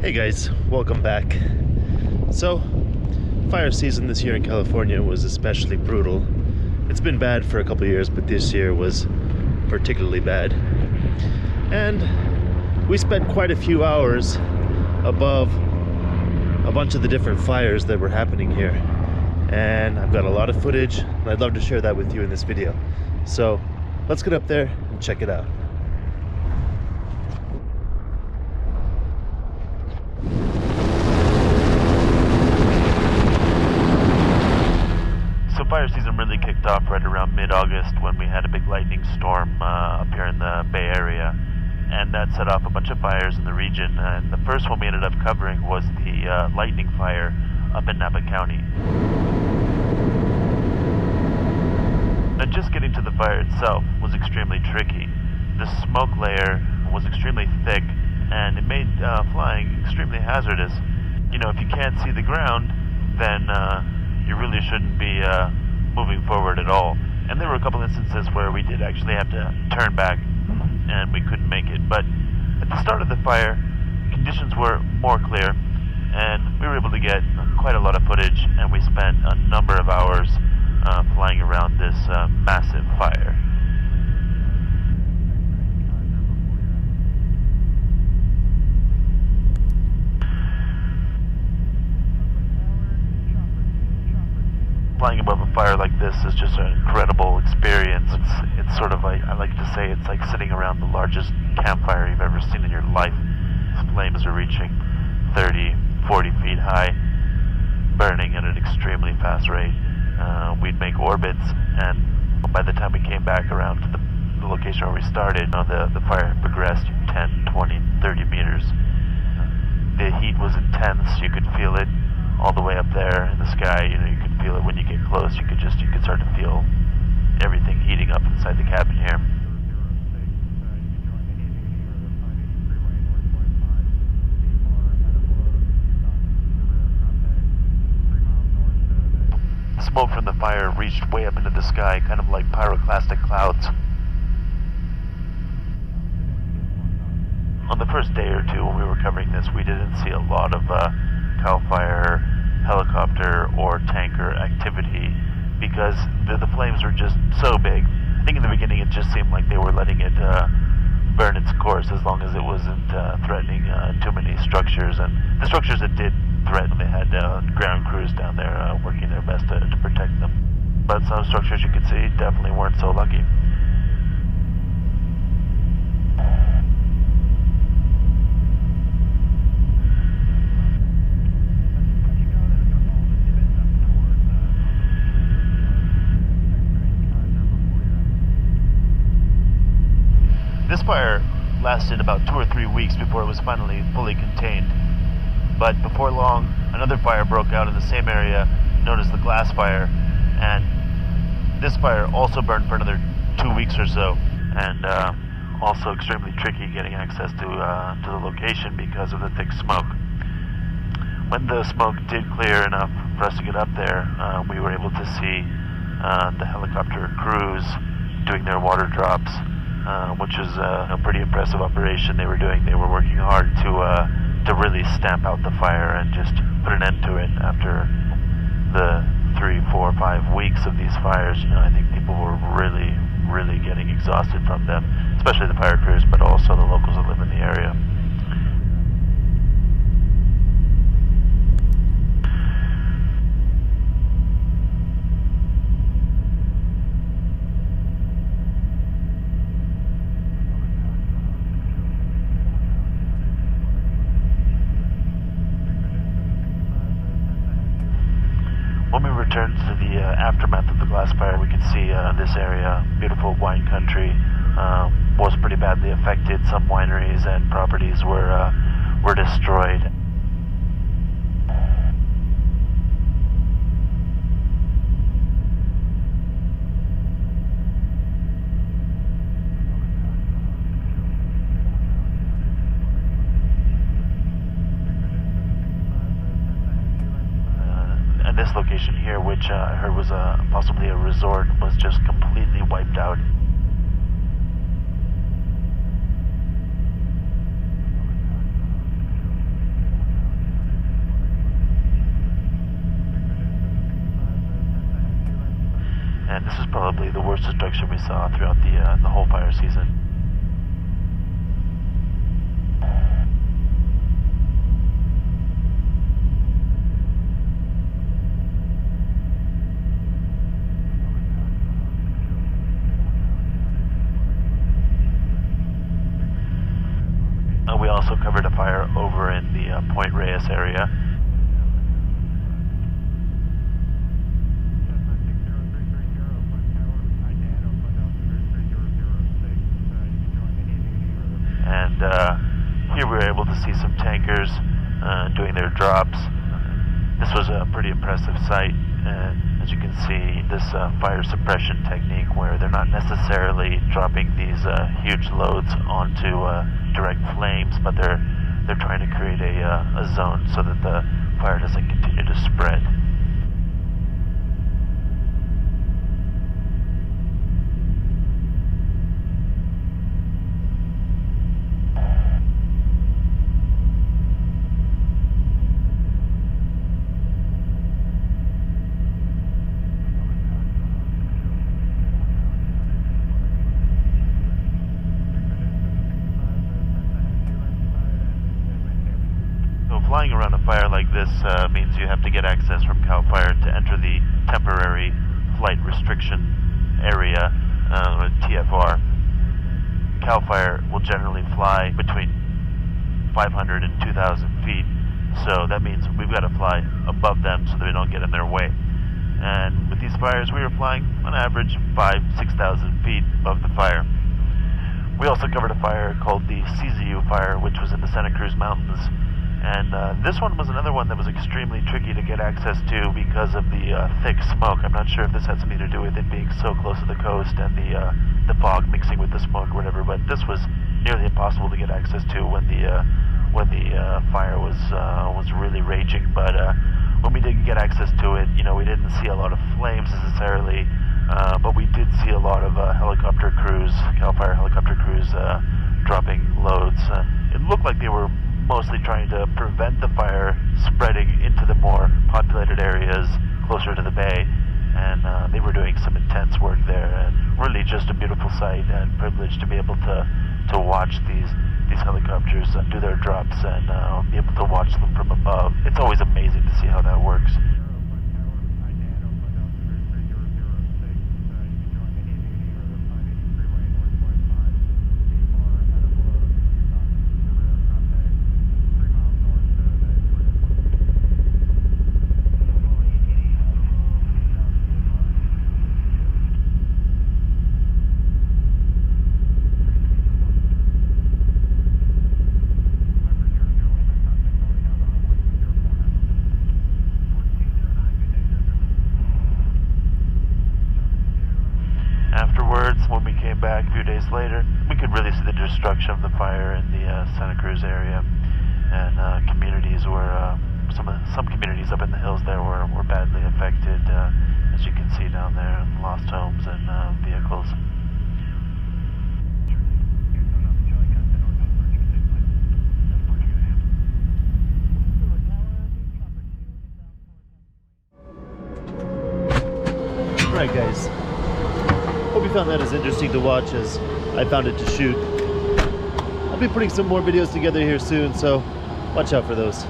Hey guys, welcome back. So, fire season this year in California was especially brutal. It's been bad for a couple of years, but this year was particularly bad. And we spent quite a few hours above a bunch of the different fires that were happening here. And I've got a lot of footage, and I'd love to share that with you in this video. So, let's get up there and check it out. So fire season really kicked off right around mid-August when we had a big lightning storm up here in the Bay Area, and that set off a bunch of fires in the region. And the first one we ended up covering was the lightning fire up in Napa County. And just getting to the fire itself was extremely tricky. The smoke layer was extremely thick, and it made flying extremely hazardous. You know, if you can't see the ground, then you really shouldn't be moving forward at all. And there were a couple instances where we did actually have to turn back and we couldn't make it. But at the start of the fire, conditions were more clear and we were able to get quite a lot of footage, and we spent a number of hours flying around this massive fire. Flying above a fire like this is just an incredible experience. It's sort of like, I like to say, it's like sitting around the largest campfire you've ever seen in your life. These flames are reaching 30, 40 feet high, burning at an extremely fast rate. We'd make orbits, and by the time we came back around to the location where we started, the fire had progressed 10, 20, 30 meters. The heat was intense. You could feel it all the way up there in the sky. You know, you could feel it when you get close. You could start to feel everything heating up inside the cabin here. Smoke from the fire reached way up into the sky, kind of like pyroclastic clouds. On the first day or two when we were covering this, we didn't see a lot of CAL FIRE, helicopter, or tanker activity because the flames were just so big. I think in the beginning it just seemed like they were letting it burn its course as long as it wasn't threatening too many structures. And the structures it did threaten, they had ground crews down there working their best to protect them. But some structures you could see definitely weren't so lucky. This fire lasted about 2 or 3 weeks before it was finally fully contained. But before long, another fire broke out in the same area known as the glass fire, and this fire also burned for another 2 weeks or so, and also extremely tricky getting access to the location because of the thick smoke. When the smoke did clear enough for us to get up there, we were able to see the helicopter Cruz doing their water drops, which was a pretty impressive operation they were doing. They were working hard to really stamp out the fire and just put an end to it. After the 3, 4, 5 weeks of these fires, you know, I think people were really getting exhausted from them, especially the fire crews, but also the locals that live in the area. When we returned to the aftermath of the glass fire, we could see this area, beautiful wine country, was pretty badly affected. Some wineries and properties were destroyed. This location here, which I heard was possibly a resort, was just completely wiped out. and this is probably the worst destruction we saw throughout the whole fire season. We also covered a fire over in the Point Reyes area. And here we were able to see some tankers doing their drops. This was a pretty impressive sight. As you can see, this fire suppression technique where they're not necessarily dropping these huge loads onto direct flames, but they're trying to create a zone so that the fire doesn't continue to spread. Flying around a fire like this means you have to get access from CAL FIRE to enter the temporary flight restriction area, or TFR. CAL FIRE will generally fly between 500 and 2,000 feet, so that means we've got to fly above them so that we don't get in their way. And with these fires, we were flying on average 5,000–6,000 feet above the fire. We also covered a fire called the CZU fire, which was in the Santa Cruz Mountains. And this one was another one that was extremely tricky to get access to because of the thick smoke. I'm not sure if this had something to do with it being so close to the coast and the fog mixing with the smoke or whatever, but this was nearly impossible to get access to when the fire was really raging. But when we did get access to it, we didn't see a lot of flames necessarily, but we did see a lot of helicopter crews, CAL FIRE helicopter crews, dropping loads. It looked like they were mostly trying to prevent the fire spreading into the more populated areas closer to the bay, and they were doing some intense work there, and really just a beautiful sight and privilege to be able to watch these helicopters do their drops and be able to watch them from above. It's always amazing to see how that works. Afterwards, when we came back a few days later, we could really see the destruction of the fire in the Santa Cruz area, and communities were some communities up in the hills there were badly affected, as you can see down there, and lost homes and vehicles. Alright guys, hope you found that as interesting to watch as I found it to shoot. I'll be putting some more videos together here soon, so watch out for those.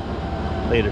Later.